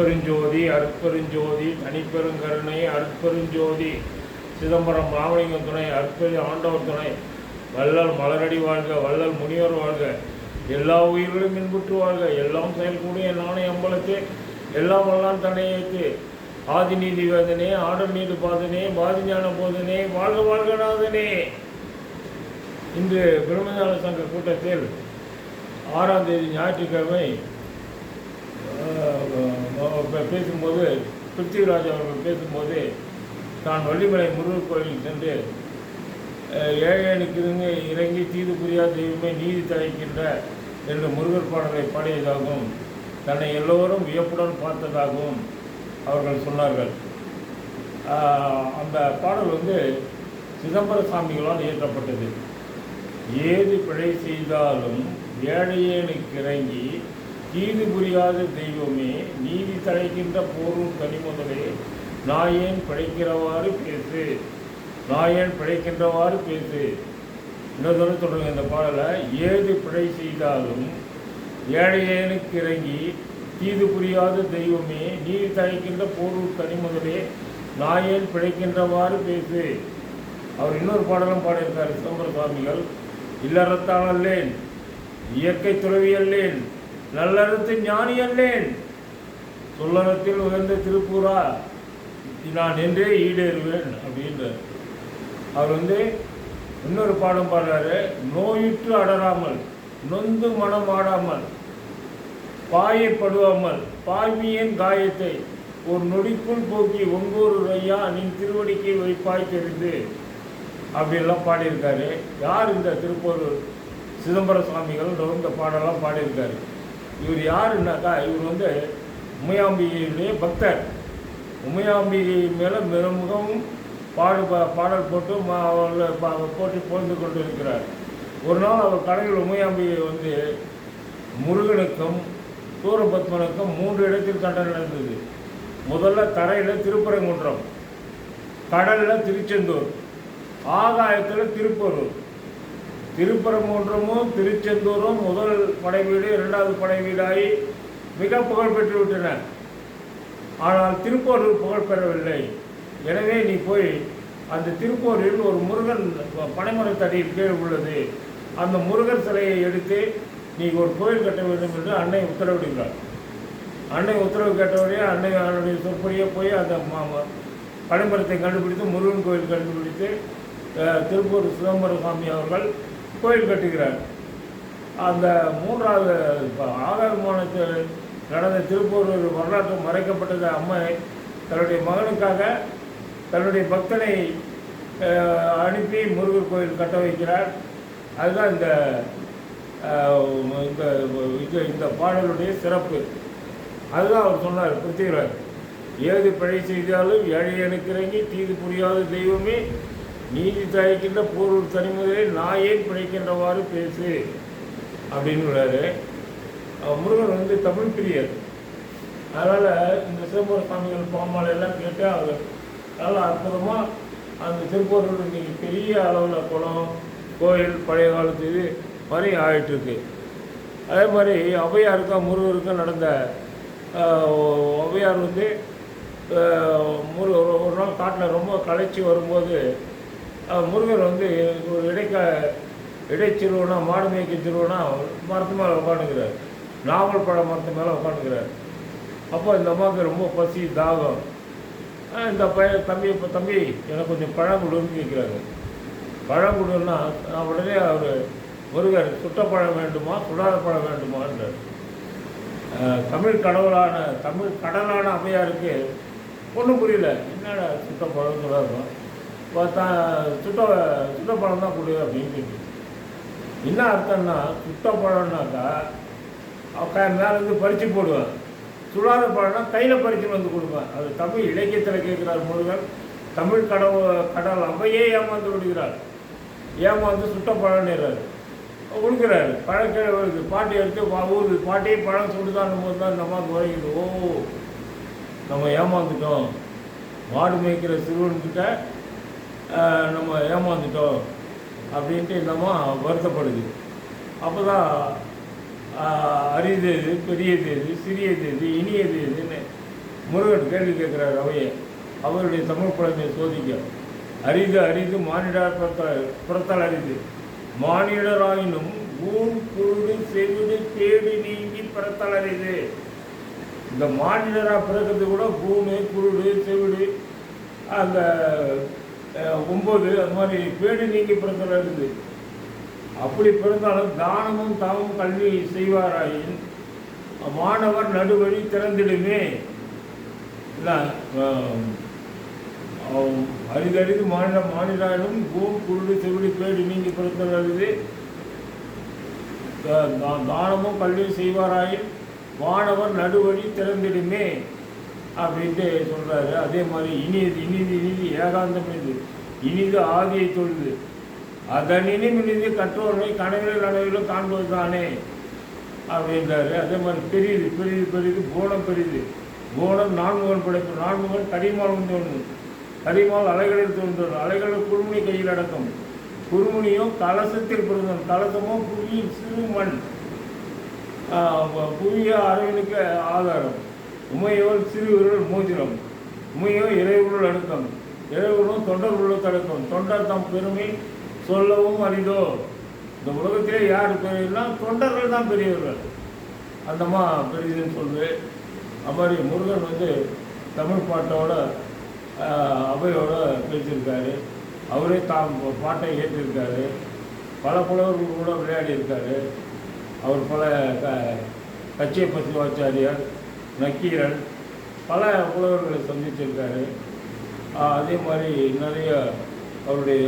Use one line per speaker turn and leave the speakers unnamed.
பெருஞ்சோதி அருட்பெருஞ்சோதி தனிப்பெருங்கருணை அருட்பெருஞ்சோதி சிதம்பரம் ராமலிங்கம் துணை அருட்பெரு ஆண்டவர் துணை வள்ளல் மலரடி வாழ்க வள்ளல் முனிவர் வாழ்க எல்லா உயிர்களும் இன்புற்று வாழ்க எல்லாம் செயல்கூடிய நாணை அம்பலத்தே எல்லாம் வல்லான் தன்னையேத்து ஆதி நீதி வேதனே ஆடல் நீதி பாதனே பாதி ஞான போதனே வாழ்க வாழ்கநாதனே. இன்று பிரம்மஞான சங்க கூட்டத்தில் 6ஆம் தேதி ஞாயிற்றுக்கிழமை பேசும்போது பிருத்திவிராஜ் அவர்கள் பேசும்போது தான் வள்ளிமலை முருகர் கோயிலில் சென்று ஏழையனுக்கு இறங்கி தீது புரியாத தெய்வமே நீதி தழைக்கின்ற என்று முருகர் பாடலை பாடியதாகவும் தன்னை எல்லோரும் வியப்புடன் பார்த்ததாகவும் அவர்கள் சொன்னார்கள். அந்த பாடல் சிதம்பர சாமிகளால் இயற்றப்பட்டது. ஏது பிழை செய்தாலும் ஏழையனுக்கு இறங்கி தீது புரியாத தெய்வமே நீதி தழைக்கின்ற போரும் தனிமுதலே நாயேன் பிழைக்கிறவாறு பேசு நாயேன் பிழைக்கின்றவாறு பேசு. இன்னொரு தொடங்க இந்த பாடலை. ஏது பிழை செய்தாலும் ஏழையனுக்கு இறங்கி தீது புரியாத தெய்வமே நீதி தழைக்கின்ற போரும் தனிமுதலே நாயேன் பிழைக்கின்றவாறு பேசு. அவர் இன்னொரு பாடலும் பாடியிருக்கார் சிதம்பர சுவாமிகள். இல்லறத்தான் அல்லேன், இயற்கை துறவி அல்லேன், நல்லறத்து ஞானி அல்லேன், சொல்லறத்தில் உயர்ந்த திருப்பூரா நான் என்றே ஈடேறுவேன் அப்படின்றார். அவர் இன்னொரு பாடம் பாடுறாரு. நோயுற்று அடராமல், நொந்து மனம் ஆடாமல், பாயப்படுவாமல், பாய்மியின் காயத்தை ஒரு நொடிக்குள் போக்கி ஒங்கூர் ஐயா நின் திருவடிக்கை வைப்பாய் தெரிந்து அப்படின்லாம் பாடியிருக்காரு. யார் இந்த திருப்பூர் சிதம்பர சுவாமிகள் இந்த பாடலாம் பாடியிருக்காரு. இவர் யாருன்னாக்கா இவர் உமையாம்பிகையுடைய பக்தர். உமையாம்பிகை மேலே மிகவும் பாடல் போட்டு போட்டு புகழ்ந்து கொண்டு இருக்கிறார். ஒரு நாள் அவர் கடையில் உமையாம்பிகை முருகனுக்கும் சூரபத்மனுக்கும் 3 இடத்தில் சண்டை நடந்தது. முதல்ல தரையில் திருப்பரங்குன்றம், கடலில் திருச்செந்தூர், ஆகாயத்தில் திருப்பூரூர். திருப்பரங்குன்றமும் திருச்செந்தூரும் முதல் படை வீடு 2வது படை வீடாகி மிக புகழ் பெற்று விட்டன. ஆனால் திருப்பூரூர் புகழ் பெறவில்லை. எனவே நீ போய் அந்த திருப்பூரில் ஒரு முருகன் பனைமரத்தடியில் கீழ் உள்ளது, அந்த முருகன் சிலையை எடுத்து நீ ஒரு கோயில் கட்ட வேண்டும் என்று அன்னை உத்தரவிடுகிறார். அன்னை உத்தரவு கேட்டவரே அன்னை அவருடைய சொற்படியே போய் அந்த பனைமரத்தை கண்டுபிடித்து முருகன் கோயில் கண்டுபிடித்து திருப்பூர் சிதம்பர சுவாமி அவர்கள் கோயில் கட்டுகிறார். அந்த 3வது ஆகமனத்தில் நடந்த திருப்பூர் வரலாற்று மறைக்கப்பட்டது. அம்மை தன்னுடைய மகனுக்காக தன்னுடைய பக்தனை அனுப்பி முருகர் கோயில் கட்ட வைக்கிறார். அதுதான் இந்த பாடலுடைய சிறப்பு. அதுதான் அவர் சொன்னார் பிருத்திவிராஜ். ஏது பிழை செய்தாலும் ஏழையனுக்கு இறங்கி தீது புரியாத தெய்வமே நீதி தழைக்கின்ற போரூர் தனிமுதலே நாயேன் பிழைக்கின்றவாறு பேசு அப்படின்னு. முருகன் தமிழ் பிரியர். அதனால் இந்த சிதம்பர சுவாமிகள் பாமாலையெல்லாம் கேட்டு அவர் நல்லா அற்புதமாக அந்த திருப்பூரில் இன்றைக்கி பெரிய அளவில் குளம் கோயில் பழைய காலத்து இது மாதிரி ஆகிட்டுருக்கு. அதே மாதிரி ஔவையாருக்கும் முருகருக்கும் நடந்த ஔவையார் ஒரு நாள் காட்டில் ரொம்ப களைச்சி வரும்போது முருகர் ஒரு இடைச்சிறுவனா மாடு மேய்க்க சிறுவனா மரத்து மேலே உட்காந்துக்கிறார். நாவல் பழ மரத்து மேலே உட்காந்துக்கிறார். அப்போ இந்த அம்மாவுக்கு ரொம்ப பசி தாகம். இந்த தம்பி எனக்கு கொஞ்சம் பழம் கொடுன்னு கேட்குறாரு. பழம் கொடுன்னா உடனே அவர் முருகர் சுட்ட பழம் வேண்டுமா சுடாத பழம் வேண்டுமான்றார். தமிழ் கடலான அம்மையாருக்கு ஒன்றும் புரியல. என்னடா சுட்ட பழம் சுடாதான் பார்த்தா சுட்ட பழம் தான் கொடு அப்படின்னு கேட்டு. என்ன அர்த்தம்னா சுட்ட பழம்னாக்கா மேலேருந்து பறித்து போடுவேன், சுடாத பழம்னா கையில் பறிச்சுன்னு கொடுப்பேன். அது தமிழ் இலக்கியத்தில் கேட்குறார் முருகன். தமிழ் கடல் அவையே ஏமாந்து விடுகிறார். ஏமாந்து சுட்ட பழம்னுறாரு கொடுக்குறாரு. பழம் கீழே வருது. பாட்டி எடுத்து ஊருது. பாட்டியே பழம் சுடுதான் போது தான் இந்த அம்மாவுக்கு வரைக்குது. ஓ, நம்ம ஏமாந்துட்டோம், மாடு மேய்க்கிற சிறுவன்கிட்ட நம்ம ஏமாந்துட்டோம் அப்படின்ட்டு என்னமோ வருத்தப்படுது. அப்போ தான் அரிதது, பெரியது எது, சிறியது எது, இனியது எதுன்னு முருகன் கேள்வி கேட்குறார் அவையை, அவருடைய தமிழ் புலமையை சோதிக்க. அரிது அரிது மானிடர் புறத்தால் அரிது, மானிடராயினும் ஊன் குருடு செவிடு கேடு நீங்கி பிறத்தால் அரிது. இந்த மானிடராக பிறக்கிறது கூட கூணு குருடு செவிடு அந்த 9 அது மாதிரி பேடு நீங்கி பிறந்தால் அரிது. அப்படி பிறந்தாலும் தானமும் தாமும் கல்வி செய்வாராயின் மாணவர் நடுவழி திறந்திடுமே. அரிதறிது மாநிலம் கூண் குருடு செவிடு பேடு நீங்கி பிறந்தால் அரிது. தானமும் கல்வி செய்வாராயின் மாணவர் நடுவழி திறந்திடுமே அப்படின்ட்டு சொல்கிறாரு. அதே மாதிரி இனிது இனிது இனிது ஏகாந்தம் இது, இனிது ஆதியை தொழுது, அதனினும் இனிது கற்றோர்களை கனவிலும் காண்பது தானே அப்படின்றாரு. அதே மாதிரி பெரிது பெரிது பெரிது கோணம் பெரிது, கோணம் நான்முகன் படைப்பு, நான்முகன் கரிமால் தோன்றும், கரிமால் அலைகளில் தோன்றும், அலைகளில் குறுமுனி கையில் அடக்கம், குறுமுனியோ கலசத்தில் பிறந்தோம், கலசமோ புவியின் சிறு மண், புவிய அறிவனுக்கு ஆதாரம், உமையோல் சிறு விரல் மோதிரம், உமையோ இறைவுருள் அடக்கம், இறைவுருளும் தொண்டர் உள்ள தடக்கம், தொண்டர் தம் பெருமை சொல்லவும் அரிதோ. இந்த உலகத்திலே யார் பெரியவர்கள்னா தொண்டர்கள் தான் பெரியவர்கள், அந்தமா பெரியதுன்னு சொல்லுது. அது மாதிரி முருகன் வந்து தமிழ் பாட்டோட அவையோட பேசியிருக்காரு. அவரே தாம் பாட்டை ஏற்றிருக்காரு. பல புலவர்கள் கூட விளையாடி இருக்காரு. அவர் பல கச்சியப்ப சிவாச்சாரியார், நக்கீரன், பல புலவர்களை சந்திச்சிருக்காரு. அதே மாதிரி நிறைய அவருடைய